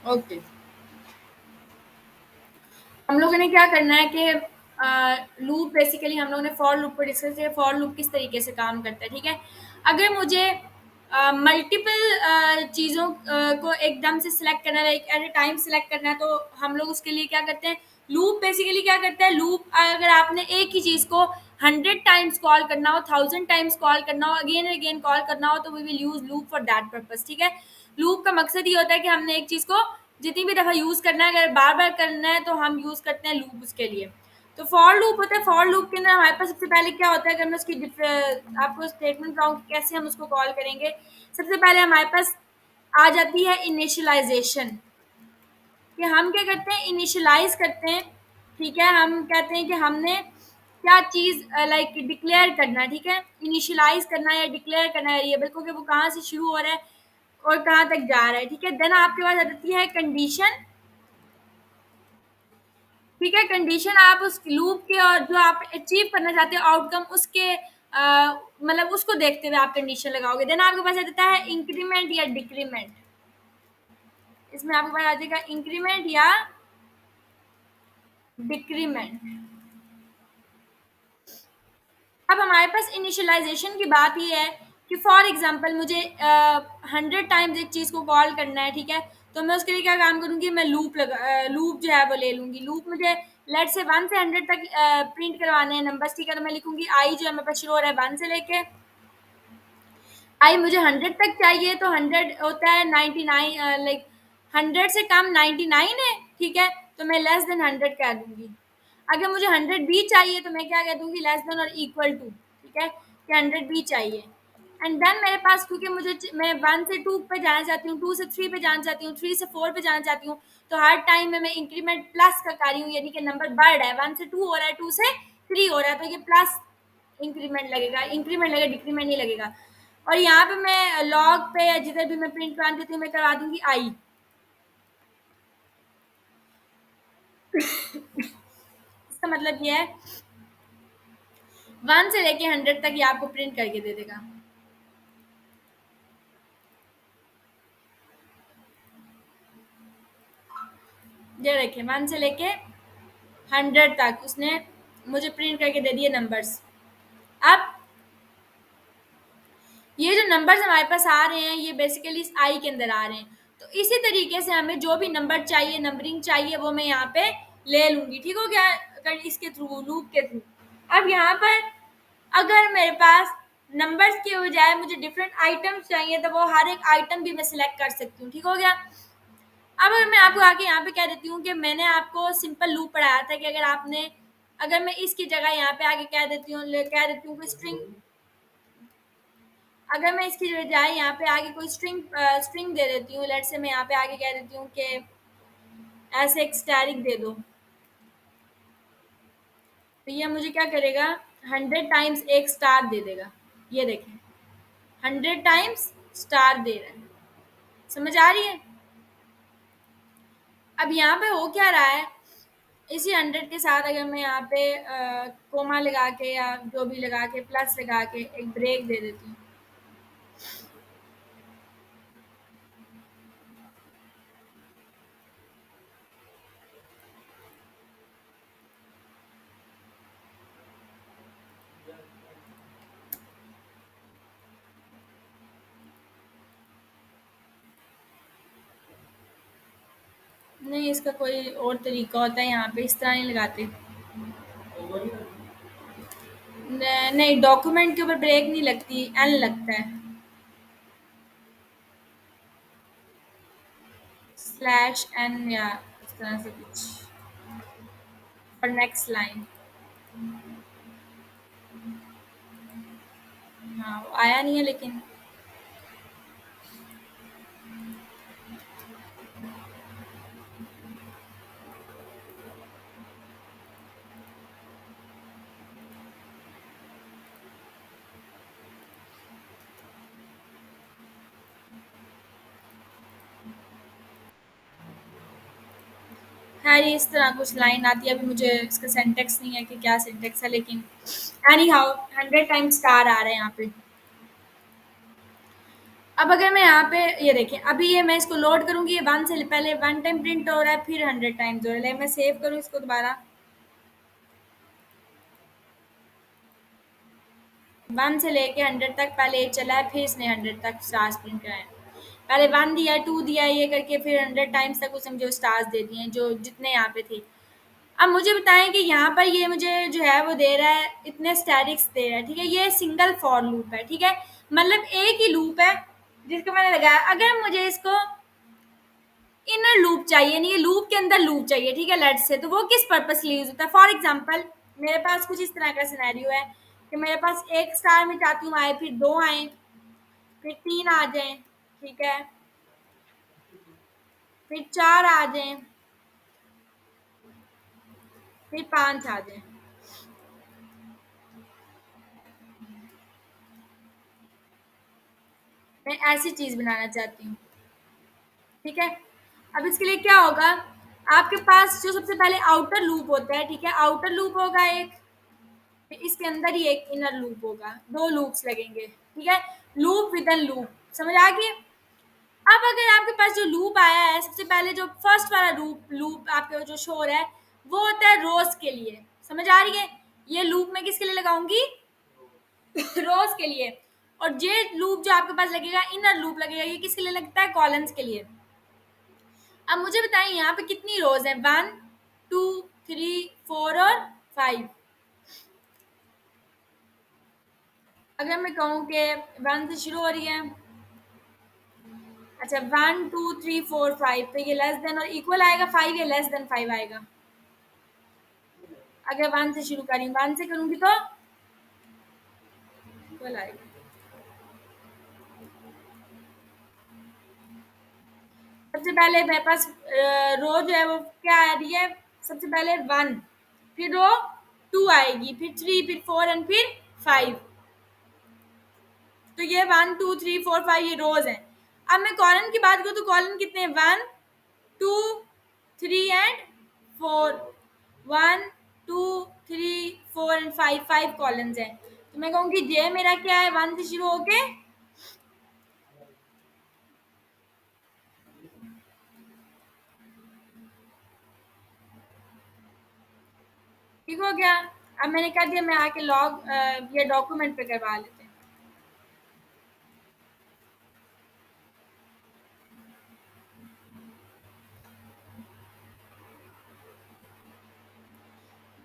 Okay, हम लोगों ने क्या करना है कि लूप बेसिकली हम लोगों ने फॉर लूप पर डिस्कस किया, फॉर लूप किस तरीके से काम करता है, ठीक है। अगर मुझे मल्टीपल चीज़ों को एकदम से सिलेक्ट करना है, like at a time select करना है, तो हम लोग उसके लिए क्या करते हैं, लूप बेसिकली क्या करता है, लूप अगर आपने एक ही चीज़ को 100 टाइम्स कॉल करना हो, 1000 टाइम्स कॉल करना हो, अगेन एंड अगेन कॉल करना हो, तो we will use loop for that purpose, ठीक है। लूप का मकसद ये होता है कि हमने एक चीज़ को जितनी भी दफ़ा यूज़ करना है, अगर बार बार करना है तो हम यूज़ करते हैं लूप उसके लिए। तो फॉर लूप होता है, फॉर लूप के अंदर हमारे पास सबसे पहले क्या होता है, अगर मैं उसकी आपको स्टेटमेंट बताऊँ कि कैसे हम उसको कॉल करेंगे। सबसे पहले हमारे पास आ जाती है इनिशियलाइजेशन, कि हम क्या करते हैं, इनिशियलाइज करते हैं, ठीक है। हम कहते हैं कि हमने क्या चीज़ लाइक डिक्लेयर करना है, ठीक है। इनिशियलाइज करना है या डिक्लेयर करना है वेरिएबल को, कि वो कहाँ से शुरू हो रहा है और कहाँ तक जा रहा है, ठीक है। देन आपके पास आ जाती है कंडीशन, ठीक है। कंडीशन आप उस लूप के और जो आप अचीव करना चाहते हो आउटकम उसके मतलब उसको देखते हुए आप कंडीशन लगाओगे। देन आपके पास आ जाता है इंक्रीमेंट या डिक्रीमेंट, इसमें आपके पास आ जाएगा इंक्रीमेंट या डिक्रीमेंट। अब हमारे पास इनिशियलाइजेशन की बात ये है कि फॉर एग्जांपल मुझे 100 टाइम्स एक चीज़ को कॉल करना है, ठीक है। तो मैं उसके लिए क्या काम करूँगी, मैं लूप जो है वो ले लूँगी। लूप मुझे लेट से 1 से 100 तक प्रिंट करवाने हैं नंबर्स, ठीक है। तो मैं लिखूँगी आई जो है मेरे पास शुरू हो रहा है 1 से लेके आई, मुझे 100 तक चाहिए, तो 100 होता है 99, लाइक 100 से कम 99 है, ठीक है। तो मैं लेस देन 100 कह दूँगी। अगर मुझे 100 भी चाहिए तो मैं क्या कह दूँगी, लेस देन और इक्वल टू, ठीक है, कि 100 भी चाहिए। एंड देन मेरे पास क्योंकि मैं 1 से 2 पे जाना चाहती हूँ, 2 से 3 पे जाना चाहती हूँ, 3 से 4 पे जाना चाहती हूँ, तो हर टाइम में मैं इंक्रीमेंट प्लस का कर रही हूँ, यानी कि नंबर बढ़ रहा है, 1 से 2 हो रहा है, 2 से 3 हो रहा है, तो ये प्लस इंक्रीमेंट लगेगा, डिक्रीमेंट नहीं लगेगा। और यहाँ पे मैं लॉग पे या जिधर भी मैं प्रिंट कराना चाहती हूँ मैं करवा दूंगी आई। इसका मतलब ये है 1 से लेके 100 तक ये आपको प्रिंट करके दे देगा। ये देखिए 1 से लेके 100 तक उसने मुझे प्रिंट करके दे दिए नंबर्स। अब ये जो नंबर्स हमारे पास आ रहे हैं ये बेसिकली इस आई के अंदर आ रहे हैं। तो इसी तरीके से हमें जो भी नंबर चाहिए, नंबरिंग चाहिए, वो मैं यहाँ पे ले लूंगी, ठीक हो गया, इसके थ्रू, लूप के थ्रू। अब यहाँ पर अगर मेरे पास नंबर्स के बजाय मुझे डिफरेंट आइटम्स चाहिए तो वो हर एक आइटम भी मैं सिलेक्ट कर सकती हूँ, ठीक हो गया। अब अगर मैं आपको आके यहाँ पे कह देती हूँ कि मैंने आपको सिंपल लूप पढ़ाया था कि अगर मैं इसकी जगह यहाँ पे आके कह देती हूँ कि स्ट्रिंग, अगर मैं इसकी बजाय यहाँ पे आगे कोई स्ट्रिंग दे देती हूँ, लेट से मैं यहाँ पे आगे कह देती हूँ कि ऐसे एक स्टैरिक दे दो, तो ये मुझे क्या करेगा, 100 टाइम्स एक स्टार दे देगा। ये देखें 100 टाइम्स स्टार दे रहा है, समझ आ रही है। अब यहाँ पे हो क्या रहा है, इसी 100 के साथ अगर मैं यहाँ पे कोमा लगा के या जो भी लगा के प्लस लगा के एक ब्रेक दे देती हूँ, नहीं इसका कोई और तरीका होता है, यहाँ पे इस तरह नहीं लगाते। नहीं, डॉक्यूमेंट के ऊपर ब्रेक नहीं लगती, एन लगता है, स्लैश एन या इस तरह से कुछ, और नेक्स्ट लाइन। हाँ वो आया नहीं है लेकिन खैर ये इस तरह कुछ लाइन आती है। अभी मुझे इसका सिंटेक्स नहीं है कि क्या सिंटेक्स है, लेकिन एनी हाउ 100 टाइम्स स्टार आ रहे हैं यहाँ पे। अब अगर मैं यहाँ पे ये देखें, अभी ये मैं इसको लोड करूँगी, ये 1 से पहले 1 टाइम प्रिंट हो रहा है, फिर 100 टाइम्स हो रहा है। मैं सेव करूँ इसको दोबारा, 1 से लेके 100 तक पहले ये चला है, फिर इसने 100 तक स्टार्स प्रिंट कराए हैं। पहले 1 दिया है, 2 दिया है, ये करके फिर 100 टाइम्स तक उसने मुझे स्टार्स दे दिए हैं, जो जितने यहाँ पे थे। अब मुझे बताएं कि यहाँ पर ये मुझे जो है वो दे रहा है, इतने स्टैटिक्स दे रहा है, ठीक है। ये सिंगल फॉर लूप है, ठीक है, मतलब एक ही लूप है जिसको मैंने लगाया। अगर मुझे इसको इनर लूप चाहिए, यानी कि लूप के अंदर लूप चाहिए, ठीक है, लेट्स से, तो वो किस पर्पस के लिए यूज होता है। फॉर एग्जांपल मेरे पास कुछ इस तरह का सिनेरियो है कि मेरे पास एक स्टार में चाहती हूँ आए, फिर 2 आए, फिर 3 आ जाएं, ठीक है, फिर 4 आ जाएं, फिर 5 आ जाएं। मैं ऐसी चीज बनाना चाहती हूँ, ठीक है। अब इसके लिए क्या होगा, आपके पास जो सबसे पहले आउटर लूप होता है, ठीक है, आउटर लूप होगा एक, फिर इसके अंदर ही एक इनर लूप होगा, 2 लूप्स लगेंगे, ठीक है, लूप विद इन लूप, समझ आ गई। अब अगर आपके पास जो लूप आया है, सबसे पहले जो फर्स्ट वाला लूप लूप आपके जो शो हो रहा है, वो होता है रोज के लिए, समझ आ रही है। ये लूप मैं किसके लिए लगाऊंगी, रोज के लिए। और ये लूप जो आपके पास लगेगा, इनर लूप लगेगा, ये किसके लिए लगता है, कॉलम्स के लिए। अब मुझे बताइए यहाँ पे कितनी रोज है, 1 2 3 4 और 5। अगर मैं कहूँ कि 1 से शुरू हो रही है, अच्छा 1 2 3 4 5, तो ये लेस देन और इक्वल आएगा 5 या लेस देन 5 आएगा। अगर 1 से शुरू करी, 1 से करूंगी तो इक्वल आएगा। सबसे पहले मेरे पास रो जो है वो क्या आ रही है, सबसे पहले 1, फिर रो 2 आएगी, फिर 3, फिर 4 एंड फिर 5। तो ये 1 2 3 4 5 ये रोज हैं। अब मैं कॉलम की बात करूँ तो कॉलम कितने हैं, 1 2 3 एंड 4, 1 2 3 4 एंड 5, 5 कॉलम्स हैं। तो मैं कहूँगी जे मेरा क्या है, 1 से शुरू होके, ठीक हो गया। अब मैंने कह दिया, मैं आके लॉग ये डॉक्यूमेंट पे करवा लेते हैं।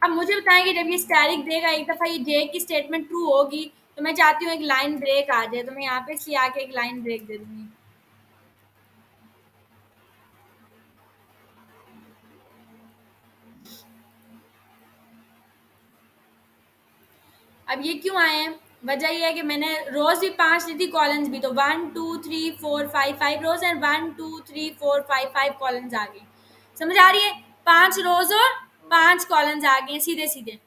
अब मुझे बताएं कि जब ये स्टैटिक देगा, एक दफ़ा ये जे की स्टेटमेंट ट्रू होगी, तो मैं चाहती हूँ एक लाइन ब्रेक आ जाए, तो मैं यहाँ पे इसलिए आके एक लाइन ब्रेक दे दूंगी। अब ये क्यों आए हैं, वजह ये है कि मैंने रोज भी 5 ली थी, कॉलम्स भी, तो 1 2 3 4 5 5 रोज एंड 1 2 3 4 5 5 कॉलम्स आ गए, समझ आ रही है। 5 रोज और 5 कॉलम्स आ गए सीधे सीधे।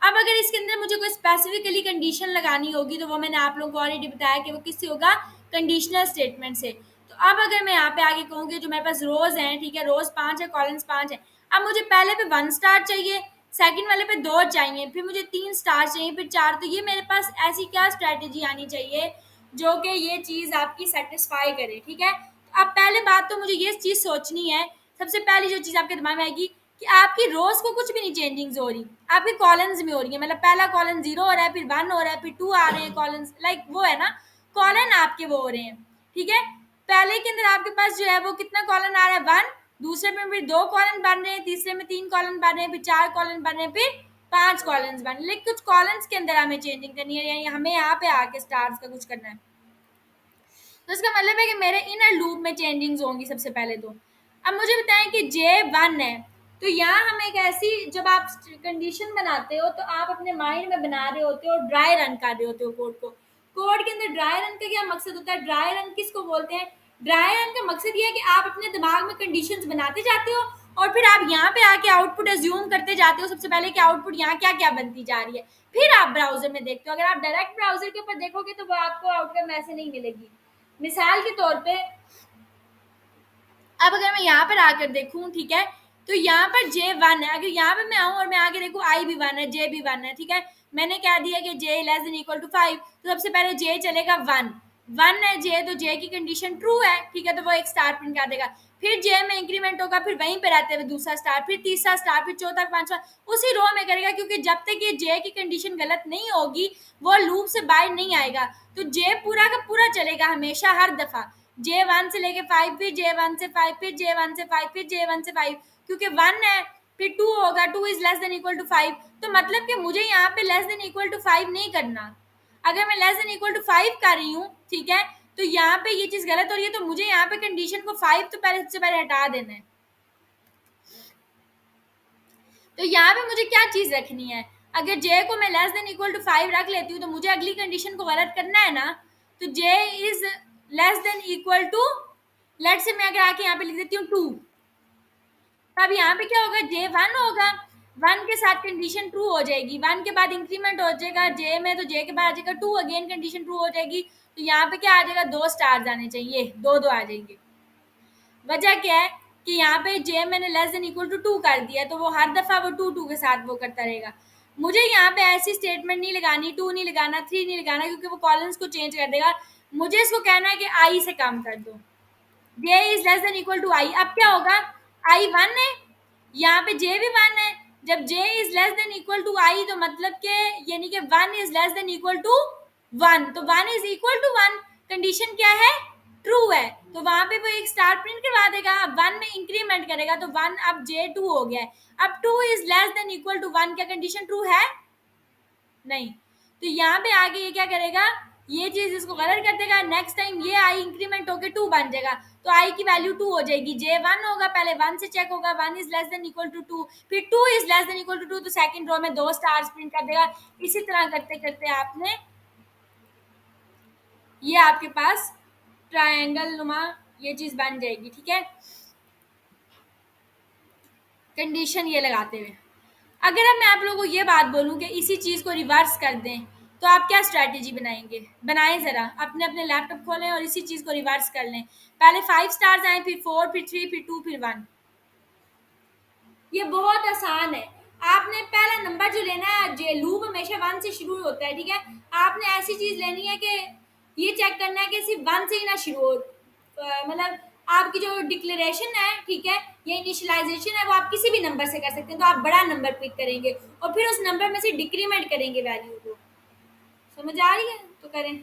अब अगर इसके अंदर मुझे कोई स्पेसिफिकली कंडीशन लगानी होगी, तो वो मैंने आप लोगों को ऑलरेडी बताया कि वो किससे होगा, कंडीशनल स्टेटमेंट से। तो अब अगर मैं यहाँ पे आगे कहूँगी, जो मेरे पास रोज हैं, ठीक है, रोज 5 है, कॉलम्स 5 है। अब मुझे पहले पे 1 स्टार चाहिए, सेकंड वाले पे 2 चाहिए, फिर मुझे 3 स्टार चाहिए, फिर 4। तो ये मेरे पास ऐसी क्या स्ट्रैटेजी आनी चाहिए जो कि ये चीज़ आपकी सेटिस्फाई करे, ठीक है। तो अब पहले बात तो मुझे ये चीज़ सोचनी है, सबसे पहली जो चीज़ आपके दिमाग में आएगी कि आपकी रोज को कुछ भी नहीं चेंजिंग्स हो रही, आपके कॉलम्स में हो रही है। मतलब पहला कॉलम 0 हो रहा है, फिर 1 हो रहा है, फिर 2 आ रहे हैं कॉलम्स, लाइक वो है ना, कॉलम आपके वो हो रहे हैं, ठीक है। पहले के अंदर आपके पास जो है वो कितना कॉलम आ रहा है, 1, दूसरे में फिर 2 कॉलम बन रहे हैं, तीसरे में 3 कॉलम बन रहे हैं, फिर 4 कॉलम बन रहे हैं, फिर 5 कॉलम्स बन रहे हैं। लेकिन कुछ कॉलम्स के अंदर हमें चेंजिंग करनी है, यानी हमें यहाँ पे आके स्टार्स का कुछ करना है। तो इसका मतलब है कि मेरे इनर लूप में चेंजिंग्स होंगी सबसे पहले तो। अब मुझे बताएं कि J1 है, तो यहाँ हम एक ऐसी, जब आप कंडीशन बनाते हो तो आप अपने माइंड में बना रहे होते हो, ड्राई रन कर रहे होते हो कोड को। कोड के अंदर ड्राई रन का क्या मकसद होता है, ड्राई रन किसको बोलते हैं, ड्राई रन का मकसद ये है कि आप अपने दिमाग में कंडीशंस बनाते जाते हो और फिर आप यहाँ पे आके आउटपुट एज्यूम करते जाते हो सबसे पहले कि आउटपुट यहाँ क्या क्या बनती जा रही है, फिर आप ब्राउजर में देखते हो। अगर आप डायरेक्ट ब्राउजर के ऊपर देखोगे तो वो आपको आउटकम ऐसे नहीं मिलेगी। मिसाल के तौर पे, अब अगर मैं यहाँ पर आकर देखूँ, ठीक है, तो यहाँ पर J1 है, अगर यहाँ पे मैं आऊँ और मैं आगे देखूँ I भी 1 है, J भी 1 है, ठीक है। मैंने कह दिया कि J <= 5, तो सबसे पहले J चलेगा 1, 1 है जे, तो जे की कंडीशन ट्रू है, ठीक है, तो वो एक स्टार प्रिंट कर देगा। फिर जे में इंक्रीमेंट होगा, फिर वहीं पे रहते हुए दूसरा स्टार, फिर तीसरा स्टार, फिर चौथा, पांचवा, उसी रो में करेगा, क्योंकि जब तक ये जे की कंडीशन गलत नहीं होगी वो लूप से बाहर नहीं आएगा। तो जे पूरा का पूरा चलेगा हमेशा, हर दफा J1 से लेके 5, फिर J1 से 5, फिर J1 से 5, फिर J1 से 5, क्योंकि 1 है, फिर 2 होगा, 2 is less than equal to 5। तो मतलब कि मुझे यहाँ पे लेस देन इक्वल टू 5 नहीं करना। अगर मैं लेस देन इक्वल टू 5 कर रही हूँ, ठीक है, तो यहाँ पे ये चीज गलत हो रही है, तो मुझे यहाँ पे कंडीशन को 5 तो पहले सबसे पहले हटा देना है। तो यहाँ पे मुझे क्या चीज रखनी है, अगर जे को मैं लेस देन इक्वल टू 5 रख लेती हूँ, तो मुझे अगली कंडीशन को गलत करना है ना। तो j is less than equal to, let say मैं अगर आके यहाँ पे लिख देती हूँ 2, तब यहाँ पे क्या होगा, J1 होगा, 1 के साथ कंडीशन ट्रू हो जाएगी, 1 के बाद इंक्रीमेंट हो जाएगा जे में, तो जे के बाद आ जाएगा 2, अगेन कंडीशन ट्रू हो जाएगी। तो यहाँ पे क्या आ जाएगा, 2 स्टार्स आने चाहिए, 2 2 आ जाएंगे। वजह क्या है कि यहाँ पे जे मैंने लेस देन इक्वल टू 2 कर दिया, तो वो हर दफा वो 2 2 के साथ वो करता रहेगा। मुझे यहाँ पे ऐसी स्टेटमेंट नहीं लगानी, 2 नहीं लगाना, 3 नहीं लगाना, क्योंकि वो कॉलम्स को चेंज कर देगा। मुझे इसको कहना है कि आई से कम कर दो, j is less than equal to i. अब क्या होगा, आई 1 है, यहाँ पे जे भी 1 है, जब j is less than equal to i, तो मतलब के यानी कि 1 is less than equal to 1, तो 1 इज इक्वल टू 1, कंडीशन क्या है, ट्रू है, तो वहां पे वो एक स्टार प्रिंट करवा देगा। अब 1 में इंक्रीमेंट करेगा, तो 1 अब J2 हो गया है। अब 2 is less than equal to 1, क्या कंडीशन ट्रू है, नहीं। तो यहाँ पे आगे ये क्या करेगा, ये चीज इसको गलत कर देगा, नेक्स्ट टाइम ये आई इंक्रीमेंट होकर 2 बन जाएगा, तो आई की वैल्यू 2 हो जाएगी। J1 होगा, पहले 1 से चेक होगा, 1 is less than equal to 2, फिर 2 is less than equal to 2, तो सेकंड रो में 2 स्टार्स प्रिंट कर देगा। इसी तरह करते करते आपने ये आपके पास ट्रायंगल नुमा ये चीज बन जाएगी, ठीक है, कंडीशन ये लगाते हुए। अगर अब मैं आप लोगों को ये बात बोलूं कि इसी चीज को रिवर्स कर दें, तो आप क्या स्ट्रेटेजी बनाएंगे, बनाएं जरा, अपने अपने लैपटॉप खोलें और इसी चीज को रिवर्स कर लें। पहले 5 स्टार्स आए, फिर 4, फिर 3, फिर 2, फिर 1। ये बहुत आसान है। आपने पहला नंबर जो लेना है, जो लूप हमेशा 1 से शुरू होता है, ठीक है, आपने ऐसी चीज लेनी है कि ये चेक करना है कि सिर्फ 1 से ही ना शुरू हो, मतलब आपकी जो डिक्लेरेशन है, ठीक है, ये इनिशियलाइजेशन है, वो आप किसी भी नंबर से कर सकते हैं। तो आप बड़ा नंबर पिक करेंगे और फिर उस नंबर में से डिक्रीमेंट करेंगे वैल्यू को। समझ आ रही है, तो करें।